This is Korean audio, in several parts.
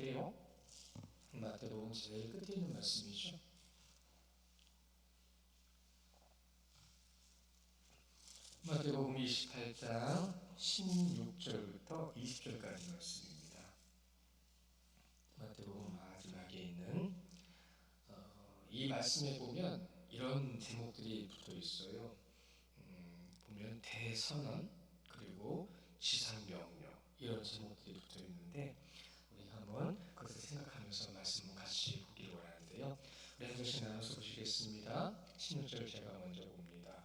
볼게요. 마태복음 제일 끝에 있는 말씀이죠. 마태복음 28장 16절부터 20절까지 말씀입니다. 마태복음 마지막에 있는 이 말씀에 보면 이런 제목들이 붙어 있어요. 보면 대선언 그리고 지상명령 이런 제목들이 붙어 있는데 우리 한번 그것을 생각하면서 말씀을 같이 보기를 원하는데요. 우리 한 절씩 나눠서 보시겠습니다. 16절 제가 먼저 봅니다.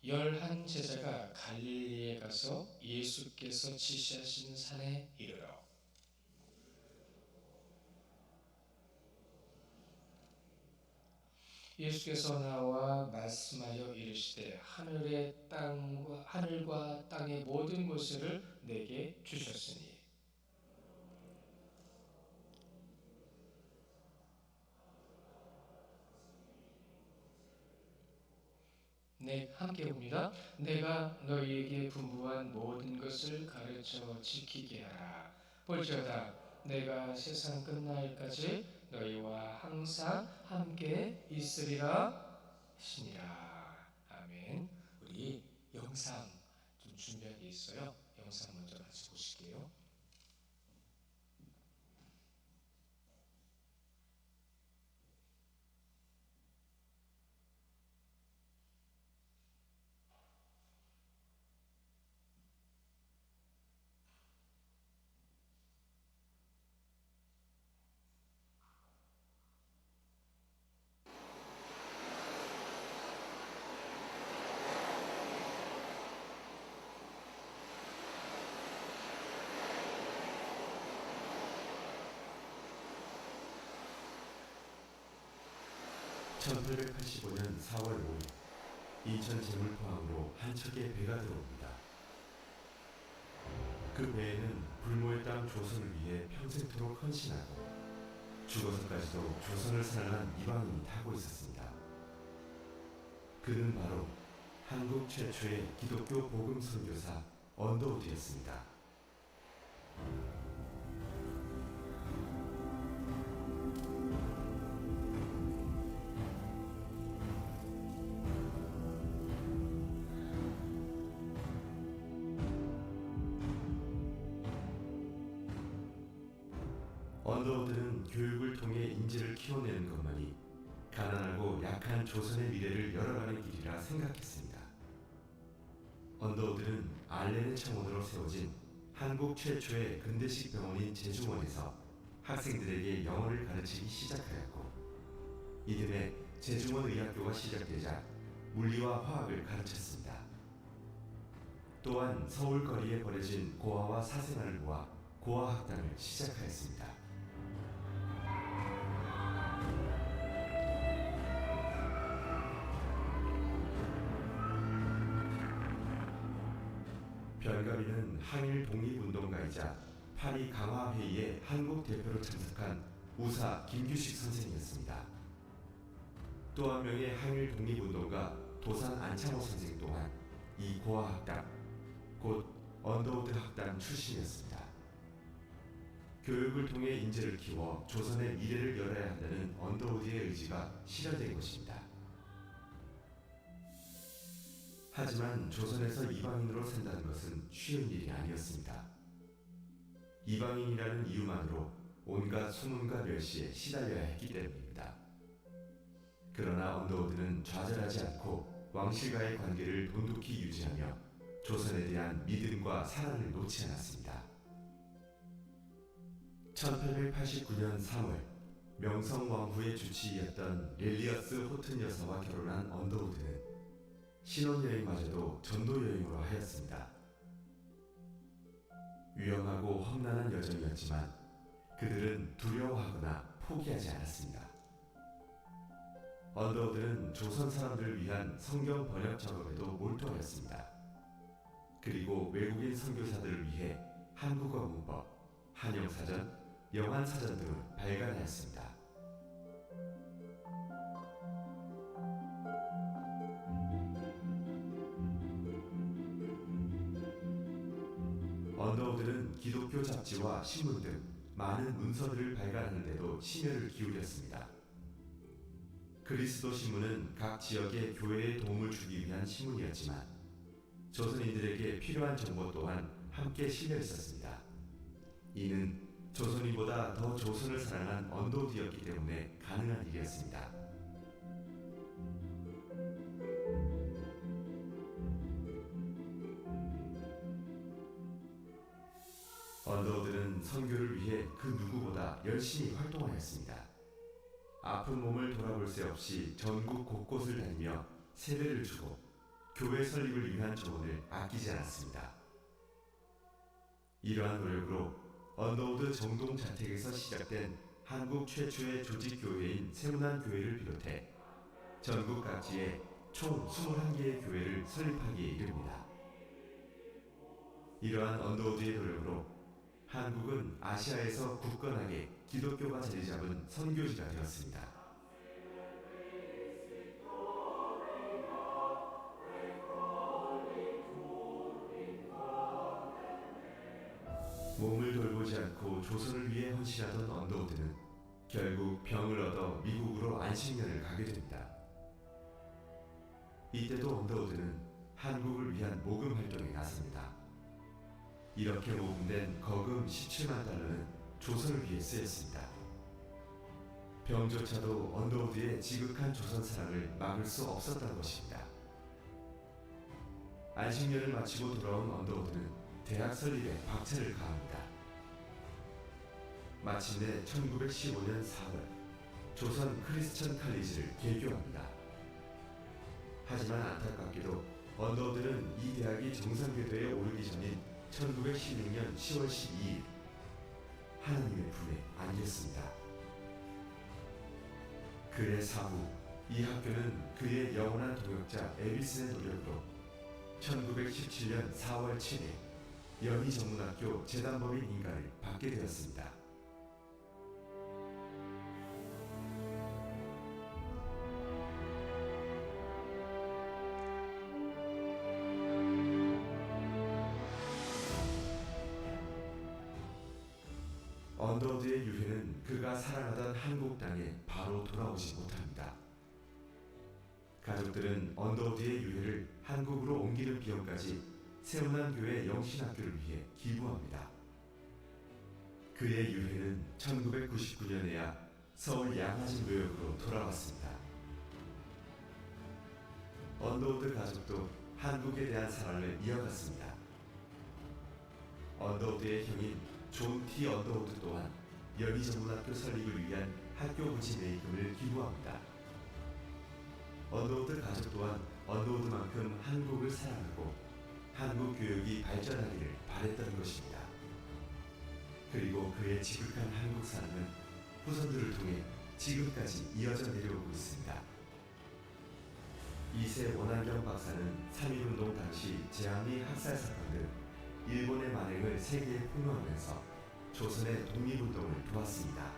11 제자가 갈릴리에 가서 예수께서 지시하신 산에 이르러 예수께서 나와 말씀하여 이르시되 하늘과 땅의 모든 것을 내게 주셨으니 함께 봅니다. 내가 너희에게 분부한 모든 것을 가르쳐 지키게 하라. 볼지어다 내가 세상 끝날까지 너희와 항상 함께 있으리라 하시니라. 아멘. 우리 영상 좀 준비한 게 있어요. 영상 먼저 같이 보실게요. (1885년 4월 5일) 인천 제물포항으로 한 척의 배가 들어옵니다. 그 배에는 불모의 땅 조선을 위해 평생토록 헌신하고 죽어서까지도 조선을 사랑한 이방인이 타고 있었습니다. 그는 바로 한국 최초의 기독교 복음 선교사 언더우드였습니다. 언더우드는 교육을 통해 인재를 키워내는 것만이 가난하고 약한 조선의 미래를 열어가는 길이라 생각했습니다. 언더우드는 알렌의 창원으로 세워진 한국 최초의 근대식 병원인 제중원에서 학생들에게 영어를 가르치기 시작하였고 이듬해 제중원 의학교가 시작되자 물리와 화학을 가르쳤습니다. 또한 서울 거리에 버려진 고아와 사생아를 모아 고아학당을 시작하였습니다. 별가비는 항일 독립운동가이자 파리 강화회의에 한국 대표로 참석한 우사 김규식 선생이었습니다. 또 한 명의 항일 독립운동가 도산 안창호 선생 또한 이 고아학당, 곧 언더우드 학당 출신이었습니다. 교육을 통해 인재를 키워 조선의 미래를 열어야 한다는 언더우드의 의지가 실현된 것입니다. 하지만 조선에서 이방인으로 산다는 것은 쉬운 일이 아니었습니다. 이방인이라는 이유만으로 온갖 소문과 멸시에 시달려야 했기 때문입니다. 그러나 언더우드는 좌절하지 않고 왕실과의 관계를 돈독히 유지하며 조선에 대한 믿음과 사랑을 놓지 않았습니다. 1889년 3월 명성왕후의 주치의였던 렐리어스 호튼 여사와 결혼한 언더우드는 신혼여행마저도 전도여행으로 하였습니다. 위험하고 험난한 여정이었지만 그들은 두려워하거나 포기하지 않았습니다. 언더우드는 조선 사람들을 위한 성경 번역 작업에도 몰두하였습니다. 그리고 외국인 선교사들을 위해 한국어 문법, 한영사전, 영한사전 등을 발간하였습니다. 언더우드는 기독교 잡지와 신문 등 많은 문서들을 발간하는 데도 심혈을 기울였습니다. 그리스도 신문은 각 지역의 교회에 도움을 주기 위한 신문이었지만 조선인들에게 필요한 정보 또한 함께 실려 있었습니다. 이는 조선인보다 더 조선을 사랑한 언더우드였기 때문에 가능한 일이었습니다. 언더우드는 선교를 위해 그 누구보다 열심히 활동하였습니다. 아픈 몸을 돌아볼 새 없이 전국 곳곳을 다니며 세례를 주고 교회 설립을 위한 조언을 아끼지 않았습니다. 이러한 노력으로 언더우드 정동 자택에서 시작된 한국 최초의 조직교회인 세문안교회를 비롯해 전국 각지에 총 21개의 교회를 설립하기에 이릅니다. 이러한 언더우드의 노력으로 한국은 아시아에서 굳건하게 기독교가 자리 잡은 선교지가 되었습니다. 몸을 돌보지 않고 조선을 위해 헌신하던 언더우드는 결국 병을 얻어 미국으로 안식년을 가게 됩니다. 이때도 언더우드는 한국을 위한 모금 활동에 나섭니다. 이렇게 모금된 거금 17만 달러는 조선을 위해 쓰였습니다. 병조차도 언더우드의 지극한 조선 사랑을 막을 수 없었던 것입니다. 안식년을 마치고 돌아온 언더우드는 대학 설립에 박차를 가합니다. 마침내 1915년 4월 조선 크리스천 칼리지를 개교합니다. 하지만 안타깝게도 언더우드는 이 대학이 정상궤도에 오르기 전인 1916년 10월 12일 하나님의 품에 안겼습니다. 그의 사후 이 학교는 그의 영원한 동역자 에비슨의 노력으로 1917년 4월 7일 연희전문학교 재단법인 인가를 받게 되었습니다. 언더우드의 유해는 그가 사랑하던 한국 땅에 바로 돌아오지 못합니다. 가족들은 언더우드의 유해를 한국으로 옮기는 비용까지 세운안교회 영신학교를 위해 기부합니다. 그의 유해는 1999년에야 서울 양화진 묘역으로 돌아왔습니다. 언더우드 가족도 한국에 대한 사랑을 이어갔습니다. 언더우드의 형인 존 T. 언더우드 또한 연희전문학교 설립을 위한 학교 부지 매입금을 기부합니다. 언더우드 가족 또한 언더우드만큼 한국을 사랑하고 한국 교육이 발전하기를 바랬던 것입니다. 그리고 그의 지극한 한국 사랑은 후손들을 통해 지금까지 이어져 내려오고 있습니다. 이세 원한경 박사는 3.1운동 당시 제한리 학살 사건 등 일본의 만행을 세계에 폭로하면서 조선의 독립운동을 도왔습니다.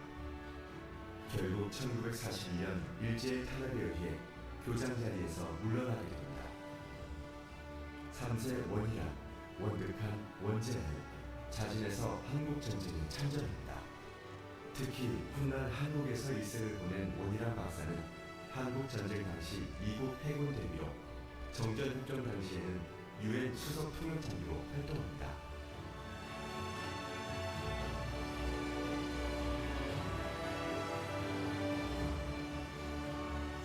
결국 1941년 일제의 탄압에 의해 교장 자리에서 물러나게 됩니다. 3세 원희란, 원득한, 원재는 자진해서 한국전쟁에 참전합니다. 특히 훗날 한국에서 일생을 보낸 원희란 박사는 한국전쟁 당시 미국 해군 대비로 정전협정 당시에는 UN 수석 통역장비로 활동합니다.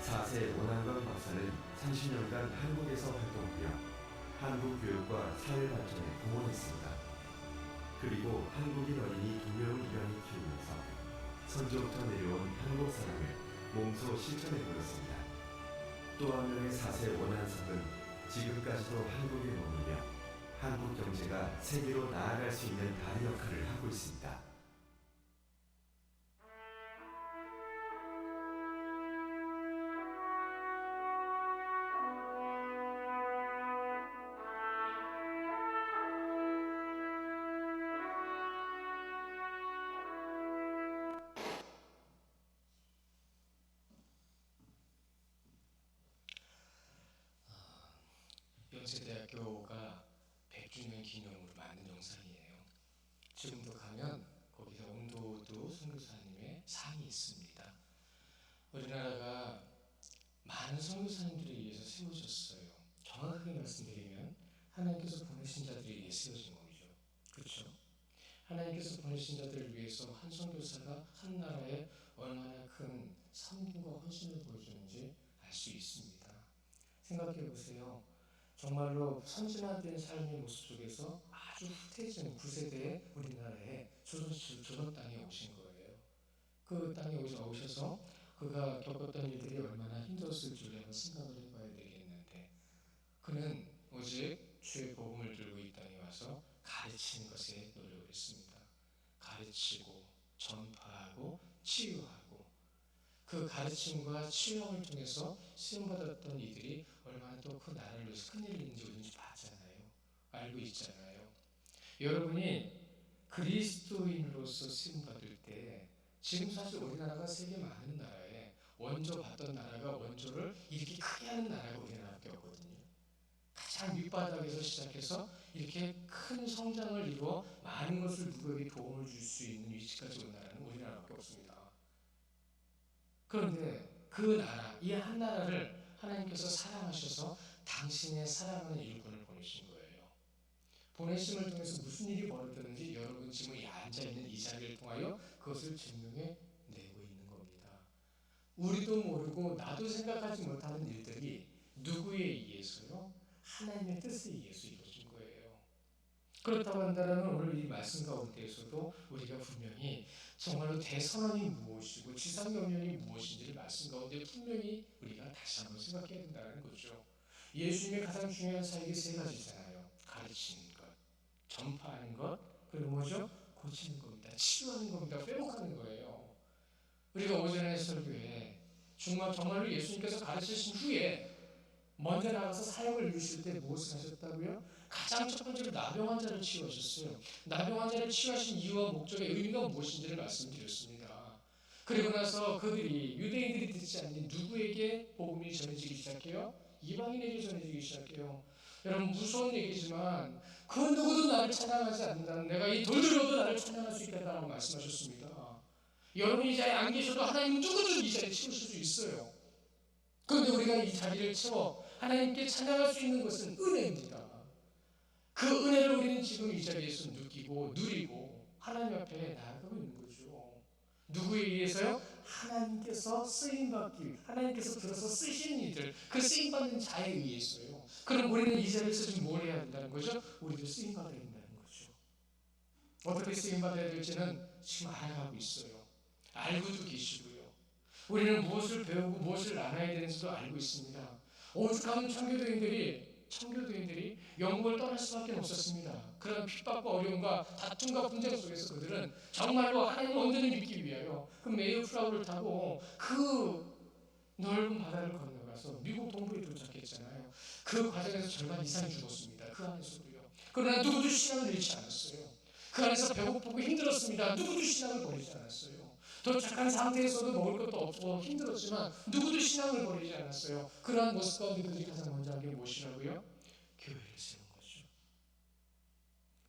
사세 원한건 박사는 30년간 한국에서 활동하며 한국 교육과 사회 발전에 공헌했습니다. 그리고 한국인 어린이 2명을 입양해 키우면서 선조부터 내려온 한국 사랑을 몸소 실천해 보였습니다. 또 한 명의 사세 원한석은 지금까지도 한국에 머물며 한국 경제가 세계로 나아갈 수 있는 다리 역할을 하고 있습니다. 연세대학교가 100주년 기념으로 만든 영상이에요. 지금도 가면 거기서 원도우드 선교사님의 상이 있습니다. 우리나라가 많은 선교사님들에 의해서 세워졌어요. 정확하게 말씀드리면 하나님께서 보내신 자들에 의해 세워진 거죠. 그렇죠? 하나님께서 보내신 자들을 위해서 한 선교사가 한 나라에 얼마나 큰 섬김과 헌신을 보여주는지 알 수 있습니다. 생각해 보세요. 정말로 선진화된 삶의 모습 속에서 아주 후퇴진 9세대의 우리나라에 조선 땅에 오신 거예요. 그 땅에 오셔서 그가 겪었던 일들이 얼마나 힘들었을 줄 한번 생각을 해봐야 되겠는데, 그는 오직 주의 복음을 들고 이 땅에 와서 가르치는 것에 노력을 했습니다. 가르치고 전파하고 치유하고, 그 가르침과 치유함을 통해서 쓰임받았던 이들이 얼마나 또 그 나라를 위해서 큰 일을 이루는지 봤잖아요. 알고 있잖아요. 여러분이 그리스도인으로서 쓰임받을 때, 지금 사실 우리나라가 세계 많은 나라에 원조 받던 나라가 원조를 이렇게 크게 하는 나라가 우리나라밖에 없거든요. 가장 밑바닥에서 시작해서 이렇게 큰 성장을 이루어 많은 것을 누구에게 도움을 줄 수 있는 위치까지 온 나라는 우리나라밖에 없습니다. 그런데 그 나라, 이 한 나라를 하나님께서 사랑하셔서 당신의 사랑하는 일꾼을 보내신 거예요. 보내심을 통해서 무슨 일이 벌어졌는지 여러분 지금 앉아있는 이 자리를 통하여 그것을 증명해 내고 있는 겁니다. 우리도 모르고 나도 생각하지 못하는 일들이 누구에 의해서요? 하나님의 뜻에 의해서 이루어진 거예요. 그렇다고 한다면 오늘 이 말씀 가운데에서도 우리가 분명히 정말로 대선언이 무엇이고 지상명령이 무엇인지를 말씀 가운데 분명히 우리가 다시 한번 생각해야 된다는 거죠. 예수님의 가장 중요한 사역이 세 가지잖아요. 가르치는 것, 전파하는 것, 그리고 뭐죠? 고치는 겁니다. 치유하는 겁니다. 회복하는 거예요. 우리가 오전에 설교에 정말로 예수님께서 가르치신 후에 먼저 나가서 사역을 이루실 때 무엇을 하셨다고요? 가장 첫 번째로 나병 환자를 치유하셨어요. 나병 환자를 치유하신 이유와 목적의 의미가 무엇인지를 말씀드렸습니다. 그리고 나서 그들이 유대인들이 듣지 않는 누구에게 복음이 전해지기 시작해요? 이방인에게 전해지기 시작해요. 여러분 무서운 얘기지만 그 누구도 나를 찬양하지 않는다는, 내가 이 돌들어도 나를 찬양할 수 있다라고 말씀하셨습니다. 여러분이 이 자리에 안 계셔도 하나님은 누구든 이 자리에 채우실 수 있어요. 그런데 우리가 이 자리를 채워 하나님께 찬양할 수 있는 것은 은혜입니다. 그 은혜를 우리는 지금 이 자리에서 느끼고 누리고 하나님 앞에 나아가고 있는 거죠. 누구에 의해서요? 하나님께서 쓰임받기, 하나님께서 들어서 쓰시는 이들, 그 쓰임받는 자에 의해서요. 그럼 우리는 이 자리에서 지금 뭘 해야 된다는 거죠? 우리도 쓰임받아야 된다는 거죠. 어떻게 쓰임받아야 될지는 지금 알아가고 있어요. 알고도 계시고요. 우리는 무엇을 배우고 무엇을 나눠야 되는지도 알고 있습니다. 오죽하면 청교도인들이 영국을 떠날 수밖에 없었습니다. 그런 핍박과 어려움과 다툼과 분쟁 속에서 그들은 정말로 하나님을 온전히 믿기 위하여 그 메이플라워를 타고 그 넓은 바다를 건너가서 미국 동부에 도착했잖아요. 그 과정에서 절반 이상이 죽었습니다. 그 안에서도요. 그러나 누구도 신앙을 잃지 않았어요. 그 안에서 배고프고 힘들었습니다. 누구도 신앙을 버리지 않았어요. 도착한 상태에서도 먹을 것도 없고 힘들었지만 누구도 신앙을 버리지 않았어요. 그러한 모습 가운데 그들이 가장 먼저 한 게 무엇이라고요? 교회를 세운 거죠.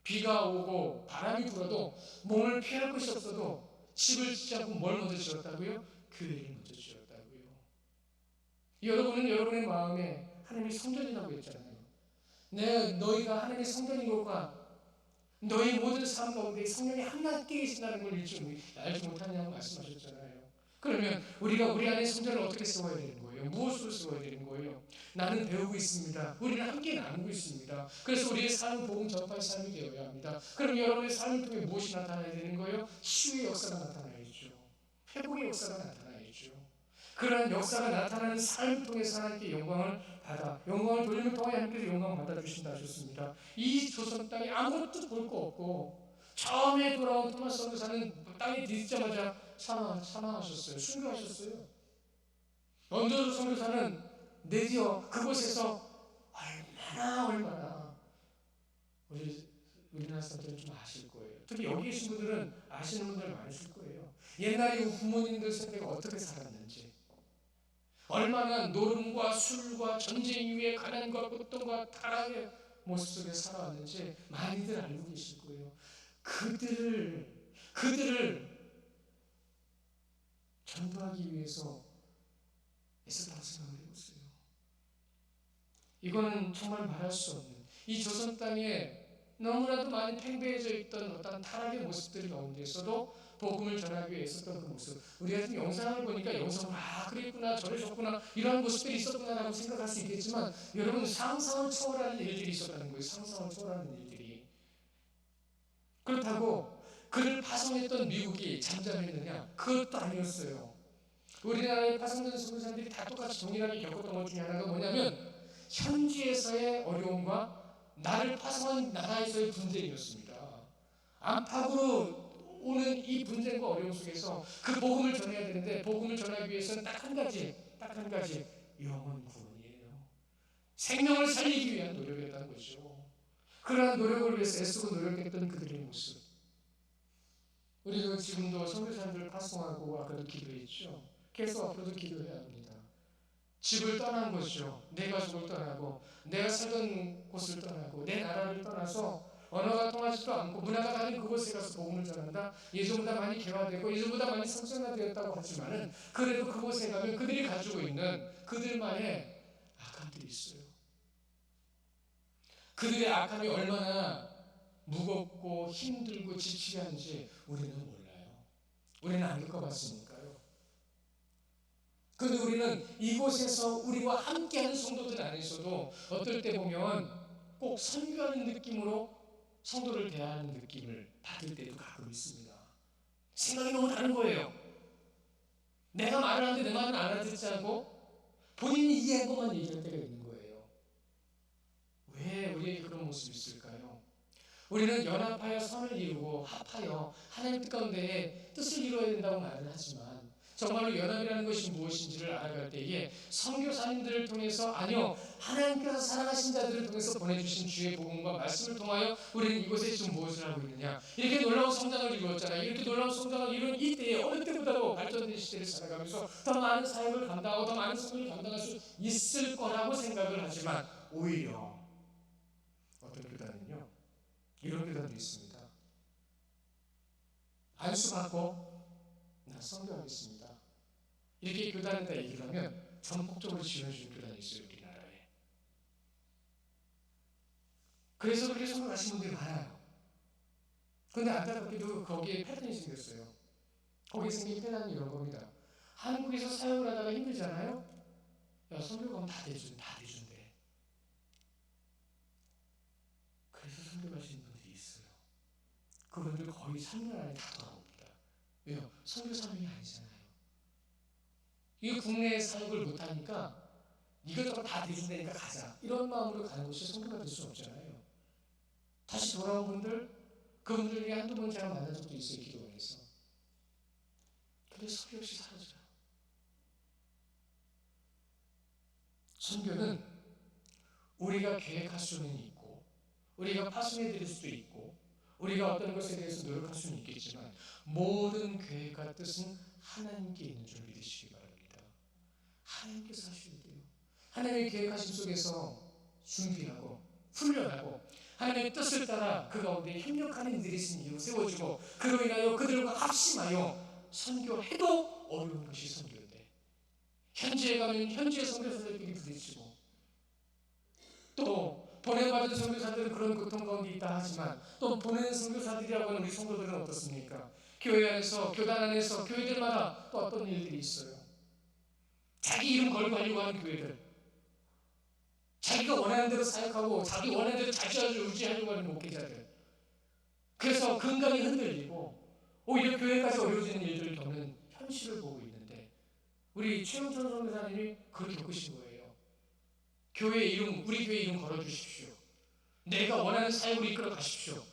비가 오고 바람이 불어도 몸을 피할 것이 없어도 집을 짓지 않고 뭘 먼저 지었다고요? 교회를 먼저 지었다고요. 여러분은 여러분의 마음에 하나님의 성전이라고 했잖아요. 너희가 하나님의 성전인 것과 너희 모든 삶 가운데 성령이 함께 계신다는 걸 알지 못하냐고 말씀하셨잖아요. 그러면 우리가 우리 안에 성전을 어떻게 세워야 되는 거예요? 무엇으로 세워야 되는 거예요? 나는 배우고 있습니다. 우리는 함께 나누고 있습니다. 그래서 우리의 삶은 복음 전파의 삶이 되어야 합니다. 그럼 여러분의 삶을 통해 무엇이 나타나야 되는 거예요? 치유의 역사가 나타나야죠. 회복의 역사가 나타나야죠. 그런 역사가 나타나는 삶을 통해서 하나님께 영광을 돌림을 통해 하나님께서 영광을 받아주신다 하셨습니다. 이 조선 땅에 아무것도 볼 거 없고 처음에 돌아온 토마스 선교사는 땅에 디디자마자 사망하셨어요. 순교하셨어요. 원도조 선교사는 드디어 그곳에서 얼마나 우리나라 사람들은 좀 아실 거예요. 특히 여기 계신 분들은 아시는 분들 많으실 거예요. 옛날에 부모님들 세대가 어떻게 살았는지, 얼마나 노름과 술과 전쟁 이후에 가난과 고통과 타락의 모습 속에 살아왔는지 많이들 알고 계실 거예요. 그들을 전도하기 위해서 애썼다고 생각을 해보세요. 이거는 정말 말할 수 없는, 이 조선 땅에 너무나도 많이 팽배해져 있던 어떤 타락의 모습들이 가운데서도 복음을 전하기 위해 애썼던 그 모습, 우리가 지금 영상을 보니까 영상을 그랬구나 저랬구나 이런 모습들이 있었구나라고 생각할 수 있겠지만, 여러분 상상을 초월하는 일들이 있었다는 거예요. 상상을 초월하는 일들이. 그렇다고 그를 파송했던 미국이 잠잠했느냐? 그것도 아니었어요. 우리나라에 파송된 선교사들이 다 똑같이 동일하게 겪었던 것 중에 하나가 뭐냐면, 현지에서의 어려움과 나를 파송한 나라에서의 분쟁이었습니다. 안팎으로 오는 이 분쟁과 어려움 속에서 그 복음을 전해야 되는데, 복음을 전하기 위해서는 딱 한 가지 영혼 구원이에요. 생명을 살리기 위한 노력이었다는 거죠. 그러한 노력을 위해서 애쓰고 노력했던 그들의 모습, 우리는 지금도 선교사들을 파송하고 아까도 기도했죠. 계속 앞으로도 기도해야 합니다. 집을 떠난 거죠. 내 가족을 떠나고 내가 살던 곳을 떠나고 내 나라를 떠나서 언어가 통하지도 않고 문화가 다른 그곳에 가서 복음을 전한다. 예전보다 많이 개화되고 예전보다 많이 성장화되었다고 하지만은, 그래도 그곳에 가면 그들이 가지고 있는 그들만의 악함들이 있어요. 그들의 악함이 얼마나 무겁고 힘들고 지치한지 우리는 몰라요. 우리는 안 겪어봤으니까요. 그런데 우리는 이곳에서 우리와 함께하는 성도들 안에서도 어떨 때 보면 꼭 선교하는 느낌으로 성도를 대하는 느낌을 받을 때도 가끔 있습니다. 생각이 너무 다른 거예요. 내가 말을 하는데 내 말은 알아듣지 않고 본인이 이해한 것만 얘기할 때가 있는 거예요. 왜 우리에게 그런 모습이 있을까요? 우리는 연합하여 선을 이루고 합하여 하나님 뜻 가운데 뜻을 이루어야 된다고 말은 하지만, 정말로 연합이라는 것이 무엇인지를 알아갈 때에 선교사님들을 통해서, 아니요, 하나님께서 사랑하신 자들을 통해서 보내주신 주의 복음과 말씀을 통하여 우리는 이곳에 지금 무엇을 하고 있느냐, 이렇게 놀라운 성장을 이루었잖아요. 이렇게 놀라운 성장을 이룬 이때에 어느 때보다도 발전된 시대를 살아가면서 더 많은 사역을 감당하고 더 많은 선교를 감당할 수 있을 거라고 생각을 하지만, 오히려 어떤 교단은요, 이런 교단도 있습니다. 안수받고 나 선교하겠습니다, 이렇게 교단에다 얘기를 하면 전폭적으로 지원해주는 교단이 있어요, 우리나라에. 그래서 그렇게 선교하신 분들이 많아요. 그런데 안타깝게도 거기에 패턴이 생겼어요. 거기에 생긴 패턴이 이런 겁니다. 한국에서 사역을 하다가 힘들잖아요. 야, 선교 가면 다 대준대. 그래서 선교 가시는 분들이 있어요. 그분들 거의 3년 안에 다 돌아옵니다. 왜요? 선교 사명이 아니잖아요. 이 국내 사역을 못하니까 이것저것 다 대준다니까 가자, 이런 마음으로 가는 것이 선교가 될 수 없잖아요. 다시 돌아온 분들, 그분들 중에 한두 번 제가 만난 적도 있어요, 기도원에서. 근데 선교 없이 사라져요. 선교는 우리가 계획할 수는 있고, 우리가 파송해 드릴 수도 있고, 우리가 어떤 것에 대해서 노력할 수는 있겠지만, 모든 계획과 뜻은 하나님께 있는 줄 믿으시기 바랍니다. 하나님께서 하셔야 돼요. 하나님의 계획하심 속에서 준비하고 훈련하고 하나님의 뜻을 따라 그 가운데 협력하는 이들이 있으니 세워주고, 그로 인하여 그들과 합심하여 선교해도 어려운 것이 선교인데, 현지에 가면 현지의 선교사들끼리 부딪히고, 또 보내받은 선교사들은 그런 고통 가운데 있다 하지만, 또 보내는 선교사들이라고 하는 우리 성도들은 어떻습니까? 교회 안에서, 교단 안에서, 교회들마다 또 어떤 일들이 있어요. 자기 이름 걸고 하려고 하는 교회들, 자기가 원하는 대로 사역하고 자기 원하는 대로 자신을 유지하려고 하는 목회자들, 그래서 건강이 흔들리고 오히려 교회까지 어려워지는 일들을 겪는 현실을 보고 있는데, 우리 최영천 선교사님이 그걸 겪으신 거예요. 교회 이름, 우리 교회 이름 걸어주십시오. 내가 원하는 사역으로 이끌어 가십시오.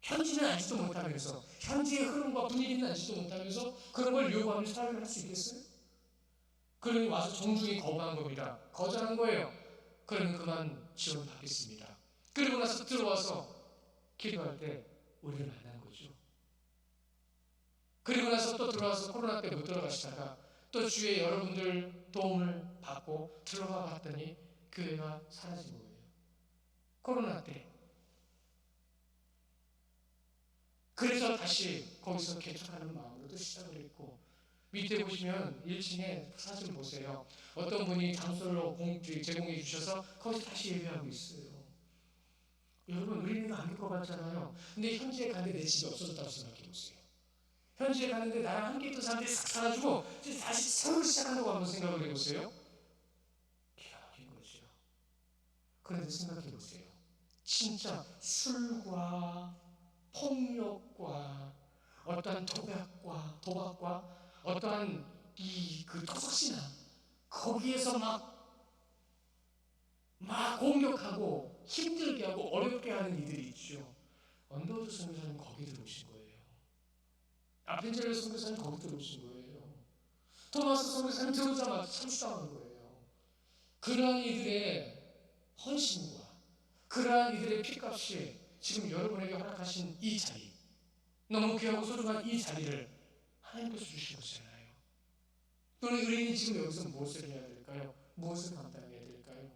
현지는 알지도 못하면서, 현지의 흐름과 분위기는 알지도 못하면서 그런 걸 요구하면서 사역을 할 수 있겠어요? 그러니 와서 정중히 거부한 겁니다. 거절한 거예요. 그러면 그만 지원받겠습니다. 그리고 나서 들어와서 기도할 때 우리를 만난 거죠. 그리고 나서 또 들어와서 코로나 때 못 들어가시다가 또 주위에 여러분들 도움을 받고 들어가 봤더니 교회가 사라진 거예요. 코로나 때. 그래서 다시 거기서 개척하는 마음으로도 시작을 했고, 밑에 보시면 1층에 사진 보세요. 어떤 분이 장소를 제공해 주셔서 거기서 다시 예배하고 있어요. 여러분, 우리는 안 될 것 같잖아요. 근데 현지에 가는데 내 집이 없어졌다고 생각해 보세요. 현지에 가는데 나랑 함께 있던 사람들이 싹 사라지고 이제 다시 새로 시작한다고 한번 생각을 해보세요. 기가 막힌 거죠. 그런데 생각해 보세요. 진짜 술과 폭력과 어떠한 도박과 어떠한 그 토속신앙, 거기에서 막 공격하고 힘들게 하고 어렵게 하는 이들이 있죠. 언더우드 선교사님 거기 들어오신 거예요. 아펜젤러 선교사님 거기 들어오신 거예요. 토마스 선교사님 들어오자마자 참수당한 거예요. 그러한 이들의 헌신과 그러한 이들의 피값이 지금 여러분에게 허락하신 이 자리, 너무 귀하고 소중한 이 자리를 하나님께서 주신 거잖아요. 또는 우리는 지금 여기서 무엇을 해야 될까요? 무엇을 감당해야 될까요?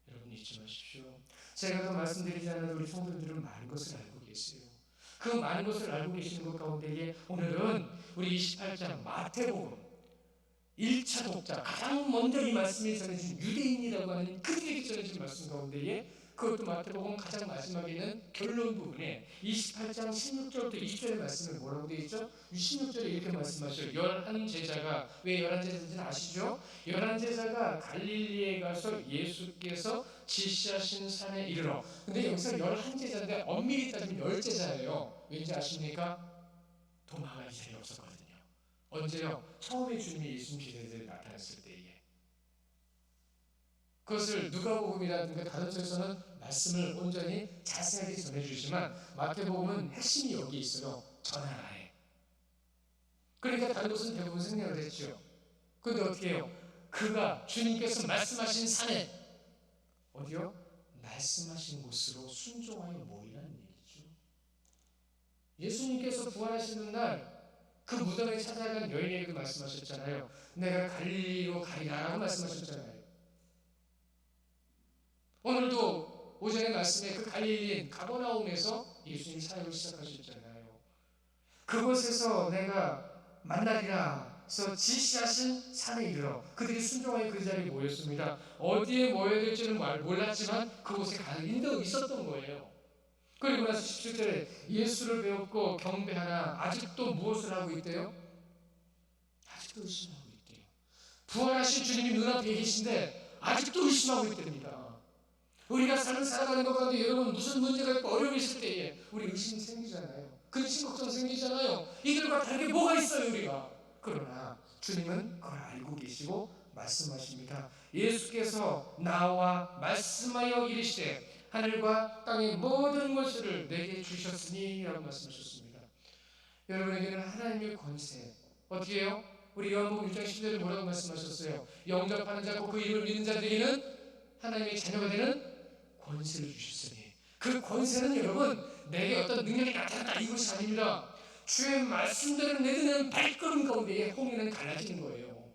여러분 잊지 마십시오. 제가 더 말씀드리지 않아도 우리 성도들은 많은 것을 알고 계세요. 그 많은 것을 알고 계시는 것 가운데에 오늘은 우리 28장 마태복음 1차 독자, 가장 먼저 이 말씀이 전해진 유대인이라고 하는 그들에게 전해진 말씀 가운데에, 그것도 마태복음 가장 마지막에 있는 결론 부분에 28장 16절부터 20절의 말씀을 뭐라고 되어 있죠? 16절에 이렇게 말씀하셔요. 11제자가, 왜 11제자인지는 아시죠? 11제자가 갈릴리에 가서 예수께서 지시하신 산에 이르러, 근데 여기서 11제자인데 엄밀히 따지면 10제자예요. 왠지 아십니까? 도망갈 자리 없었거든요. 언제요? 처음에 주님이 예수님 기대들이 나타났을 때에. 그것을 누가복음이라든가 다른 책에서는 말씀을 온전히 자세하게 전해주지만 마태복음은 핵심이 여기 있어요. 전하라에. 그러니까 다른 곳은 대부분 생략을 했죠. 그런데 어떻게 해요? 그가 주님께서 말씀하신 산에, 어디요? 말씀하신 곳으로 순종하여 모이라는 얘기죠. 예수님께서 부활하시는 날 그 무덤에 찾아간 여인에게 말씀하셨잖아요. 내가 갈릴리로 가리라라고 말씀하셨잖아요. 오늘도 오전의 말씀에 그 갈릴리인 가버나움에서 예수님이 사역을 시작하셨잖아요. 그곳에서 내가 만나리라 해서 지시하신 산에 이르러 그들이 순종하여 그 자리에 모였습니다. 어디에 모여야 될지는 몰랐지만 그곳에 가는 인도가 있었던 거예요. 그리고 나서 17절에 예수를 배웠고 경배하나 아직도 무엇을 하고 있대요? 아직도 의심하고 있대요. 부활하신 주님이 눈앞에 계신데 아직도 의심하고 있답니다. 우리가 삶을 살아가는 것 가운데 여러분 무슨 문제가 있고 어려움이 있을 때에 우리 의심이 생기잖아요. 근심 걱정 생기잖아요. 이들과 다르게 뭐가 있어요 우리가. 그러나 주님은 그걸 알고 계시고 말씀하십니다. 예수께서 나와 말씀하여 이르시되 하늘과 땅의 모든 것을 내게 주셨으니 라고 말씀하셨습니다. 여러분에게는 하나님의 권세, 어떻게 해요? 우리 요한복음 6장 10절에 뭐라고 말씀하셨어요? 영접하는 자고 그 이름을 믿는 자들에게는 하나님의 자녀가 되는 권세를 주셨으니, 그 권세는 여러분 내게 어떤 능력이 나타났다 이것이 아닙니다. 주의 말씀대로 내드는 발걸음 가운데에 홍해는 갈라지는 거예요.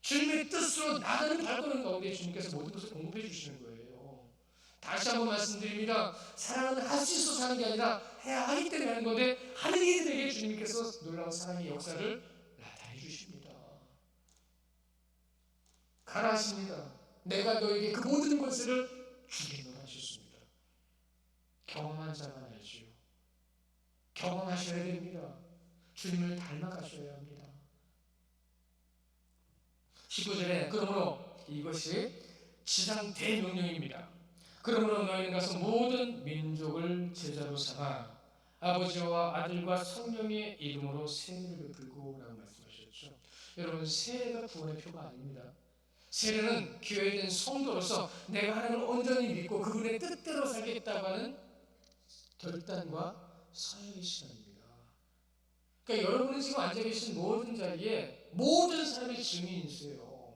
주님의 뜻으로 나가는 발걸음 가운데 주님께서 모든 것을 공급해 주시는 거예요. 다시 한번 말씀드립니다. 사랑은 할 수 있어서 하는 게 아니라 해야 하기 때문에 하는 건데, 하는 이들에게 주님께서 놀라운 사랑의 역사를 나타내 주십니다. 가라 하십니다. 내가 너에게 그 모든 것을 주겠노라 하셨습니다. 경험한 자만 알지요. 경험하셔야 됩니다. 주님을 닮아가셔야 합니다. 19절에 그러므로 이것이 지상 대명령입니다. 그러므로 너희는 가서 모든 민족을 제자로 삼아 아버지와 아들과 성령의 이름으로 세례를 베풀고 라고 말씀하셨죠. 여러분, 세례가 구원의 표가 아닙니다. 세례는 교회된 성도로서 내가 하나님을 온전히 믿고 그분의 뜻대로 살겠다고 하는 결단과 사역의 시간입니다. 그러니까 여러분은 지금 앉아 계신 모든 자리에 모든 사람의 증인이세요.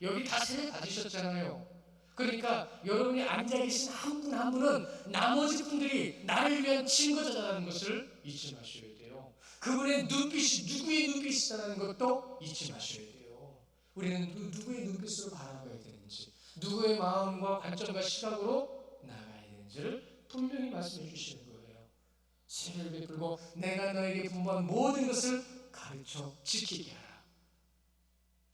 여기 다 세례 받으셨잖아요. 그러니까 여러분이 앉아 계신 한 분 한 분은 나머지 분들이 나를 위한 증거자라는 것을 잊지 마셔야 돼요. 그분의 눈빛이 누구의 눈빛이라는 것도 잊지 마셔야 돼요. 우리는 누구의 눈빛으로 바라봐야 되는지, 누구의 마음과 관점과 시각으로 나가야 되는지를 분명히 말씀해 주시는 거예요. 세례를 베풀고 내가 너에게 분부한 모든 것을 가르쳐 지키게 하라.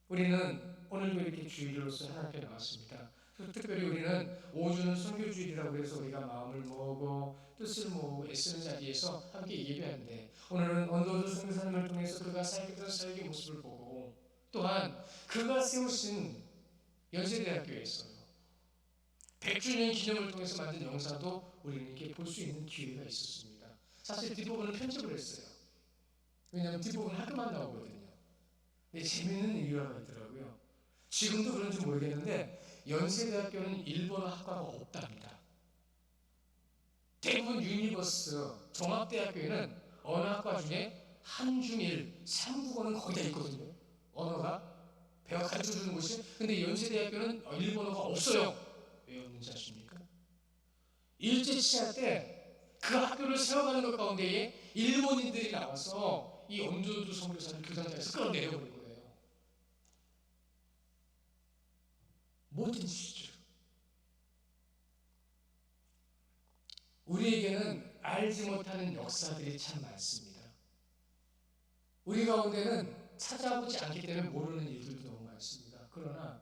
우리는 오늘도 이렇게 주일로서 하나님 앞에 나왔습니다. 특별히 우리는 5주는 선교주일이라고 해서 우리가 마음을 모으고 뜻을 모으고 애쓰는 자리에서 함께 예배하는데, 오늘은 언더우드 선교사님을 통해서 그가 살겠던 사역의 모습을 보고, 또한 그가 세우신 연세대학교에서 100주년 기념을 통해서 만든 영상도 우리는 이렇게 볼 수 있는 기회가 있었습니다. 사실 뒷부분은 편집을 했어요. 왜냐하면 뒷부분은 학교만 나오거든요. 근데 재미있는 이유가 있더라고요. 지금도 그런지 모르겠는데 연세대학교는 일본어 학과가 없답니다. 대부분 유니버스 종합대학교에는 언어학과 중에 한중일 3국어는 거의 다 있거든요. 언어가 배워 가르쳐주는 곳이. 근데 연세대학교는 일본어가 없어요. 왜 없는지 아십니까? 일제치하 때 그 학교를 세워가는 것 가운데에 일본인들이 나와서 이 언더우드 선교사를 교장장에서 끌어내려버린 거예요. 모든 시죠. 우리에게는 알지 못하는 역사들이 참 많습니다. 우리 가운데는 찾아보지 않기 때문에 모르는 일들도 너무 많습니다. 그러나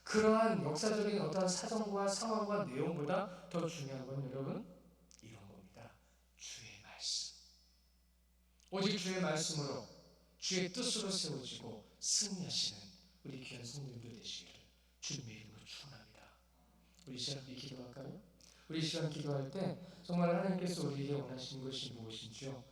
그러한 역사적인 어떤 사정과 상황과 내용보다 더 중요한 건 여러분 이런 겁니다. 주의 말씀. 오직 주의 말씀으로 주의 뜻으로 세워지고 승리하시는 우리 귀한 성도님들 되시기를 주님의 이름으로 축원합니다. 우리 시간 기도할까요? 우리 시간 기도할 때 정말 하나님께서 우리에게 원하시는 것이 무엇인지요?